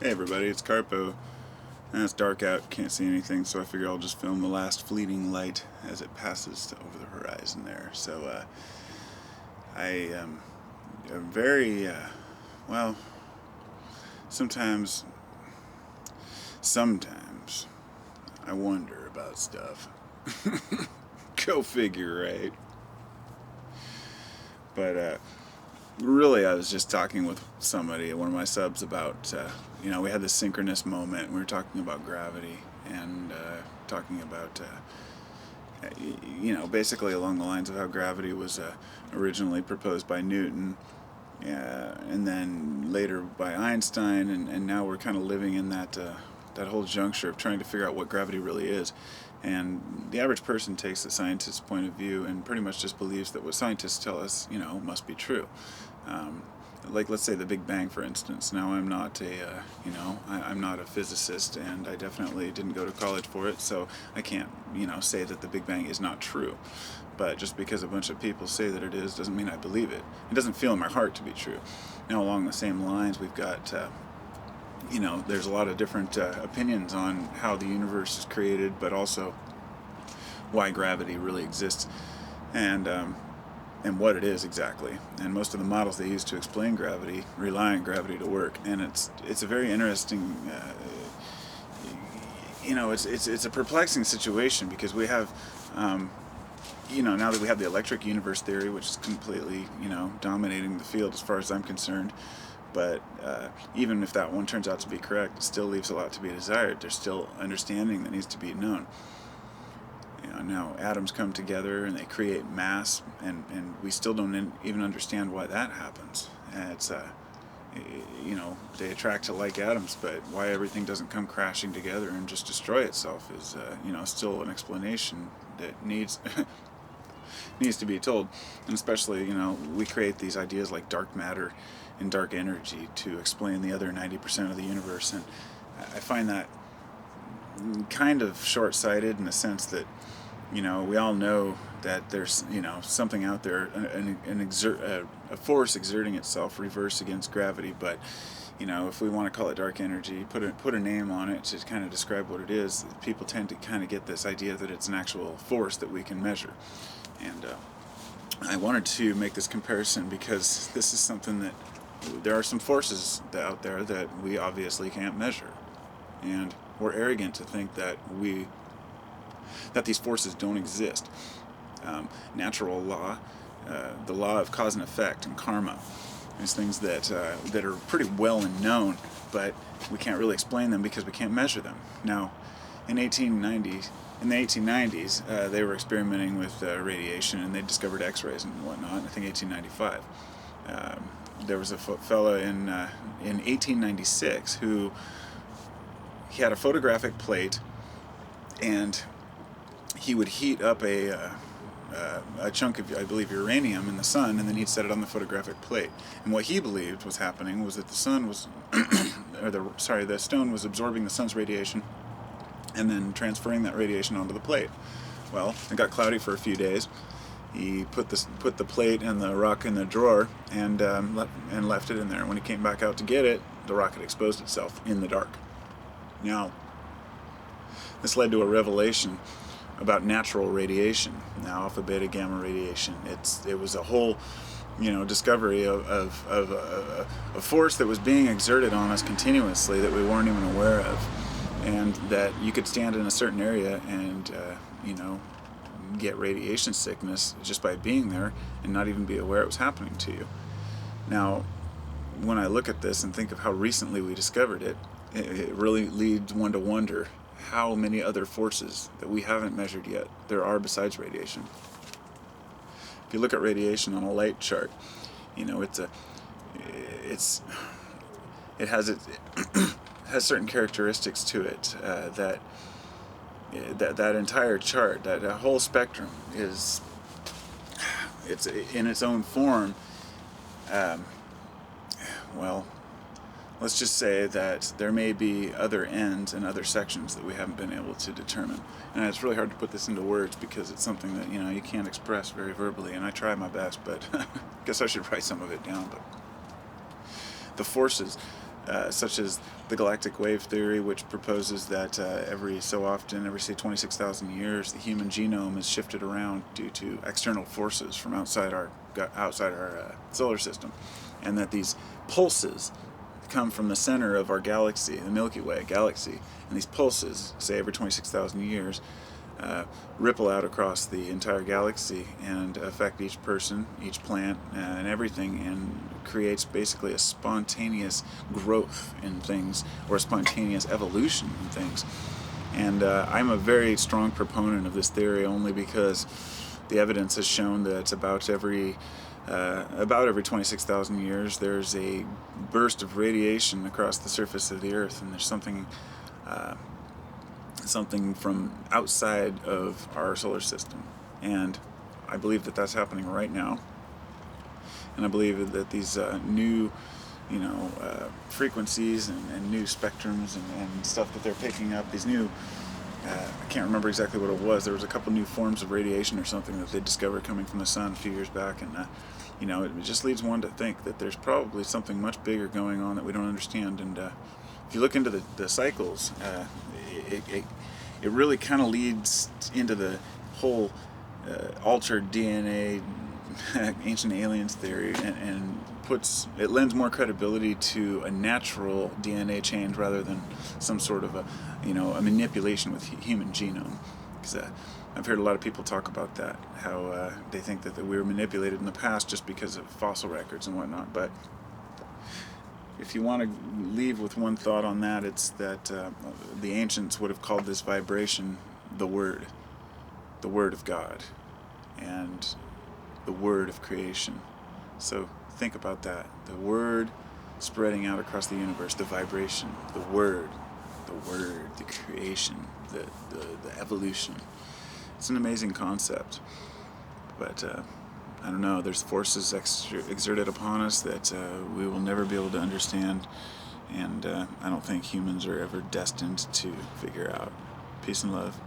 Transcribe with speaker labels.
Speaker 1: Hey everybody, it's Carpo. And it's dark out, can't see anything, so I figure I'll just film the last fleeting light as it passes over the horizon there. So I am very, well, sometimes, sometimes I wonder about stuff. Go figure, right? But really, I was just talking with somebody, one of my subs, about we had this synchronous moment. We were talking about gravity and talking about basically along the lines of how gravity was originally proposed by Newton, and then later by Einstein, and now we're kind of living in that whole juncture of trying to figure out what gravity really is. And the average person takes the scientist's point of view and pretty much just believes that what scientists tell us, must be true. Um, like, let's say the Big Bang, for instance. Now, I'm not I'm not a physicist, and I definitely didn't go to college for it, so I can't, say that the Big Bang is not true. But just because a bunch of people say that it is doesn't mean I believe it. It doesn't feel in my heart to be true. Now, along the same lines, we've got there's a lot of different opinions on how the universe is created, but also why gravity really exists, and what it is exactly. And most of the models they use to explain gravity rely on gravity to work, and it's a very interesting. It's a perplexing situation because we have. Now that we have the electric universe theory, which is completely, dominating the field as far as I'm concerned, but even if that one turns out to be correct, it still leaves a lot to be desired. There's still understanding that needs to be known. Now atoms come together and they create mass, and we still don't even understand why that happens. And it's they attract to like atoms, but why everything doesn't come crashing together and just destroy itself is still an explanation that needs needs to be told. And especially, we create these ideas like dark matter and dark energy to explain the other 90% of the universe, and I find that kind of short-sighted in the sense that we all know that there's something out there, a force exerting itself reverse against gravity, but if we want to call it dark energy, put a name on it to kind of describe what it is, people tend to kind of get this idea that it's an actual force that we can measure. And I wanted to make this comparison because this is something that there are some forces out there that we obviously can't measure, and we're arrogant to think that these forces don't exist. Natural law, the law of cause and effect, and karma, these things that are pretty well known, but we can't really explain them because we can't measure them. Now, in the 1890s, they were experimenting with radiation, and they discovered X-rays and whatnot. I think 1895. There was a fellow in 1896 who he had a photographic plate, and he would heat up a chunk of, I believe, uranium in the sun, and then he'd set it on the photographic plate. And what he believed was happening was that the sun was, the stone was absorbing the sun's radiation and then transferring that radiation onto the plate. Well, it got cloudy for a few days. He put the plate and the rock in the drawer and left it in there. When he came back out to get it, the rock had exposed itself in the dark. Now, this led to a revelation about natural radiation. Now, alpha, beta, gamma radiation. It was a whole, discovery of a force that was being exerted on us continuously that we weren't even aware of, and that you could stand in a certain area and get radiation sickness just by being there and not even be aware it was happening to you. Now, when I look at this and think of how recently we discovered it, it really leads one to wonder how many other forces that we haven't measured yet there are besides radiation. If you look at radiation on a light chart, it has certain characteristics to it that entire chart, that whole spectrum it's in its own form. Let's just say that there may be other ends and other sections that we haven't been able to determine. And it's really hard to put this into words because it's something that, you can't express very verbally, and I try my best, but I guess I should write some of it down. But the forces, such as the galactic wave theory, which proposes that every so often, every say 26,000 years, the human genome is shifted around due to external forces from outside our solar system, and that these pulses come from the center of our galaxy, the Milky Way galaxy, and these pulses, say every 26,000 years, ripple out across the entire galaxy and affect each person, each plant, and everything, and creates basically a spontaneous growth in things, or a spontaneous evolution in things. And I'm a very strong proponent of this theory, only because the evidence has shown that about every 26,000 years there's a burst of radiation across the surface of the Earth, and there's something from outside of our solar system. And I believe that that's happening right now. And I believe that these new frequencies and new spectrums and stuff that they're picking up, these new, I can't remember exactly what it was. There was a couple new forms of radiation or something that they discovered coming from the sun a few years back, and it just leads one to think that there's probably something much bigger going on that we don't understand. And if you look into the cycles, it really kind of leads into the whole altered DNA, ancient aliens theory, and it lends more credibility to a natural DNA change rather than some sort of a manipulation with human genome. Because I've heard a lot of people talk about that, how they think that we were manipulated in the past just because of fossil records and whatnot. But if you want to leave with one thought on that, it's that the ancients would have called this vibration the Word of God, and the Word of creation. So think about that. The Word spreading out across the universe, the vibration, the Word, the creation, the evolution. It's an amazing concept. But I don't know, there's forces exerted upon us that we will never be able to understand, and I don't think humans are ever destined to figure out. Peace and love.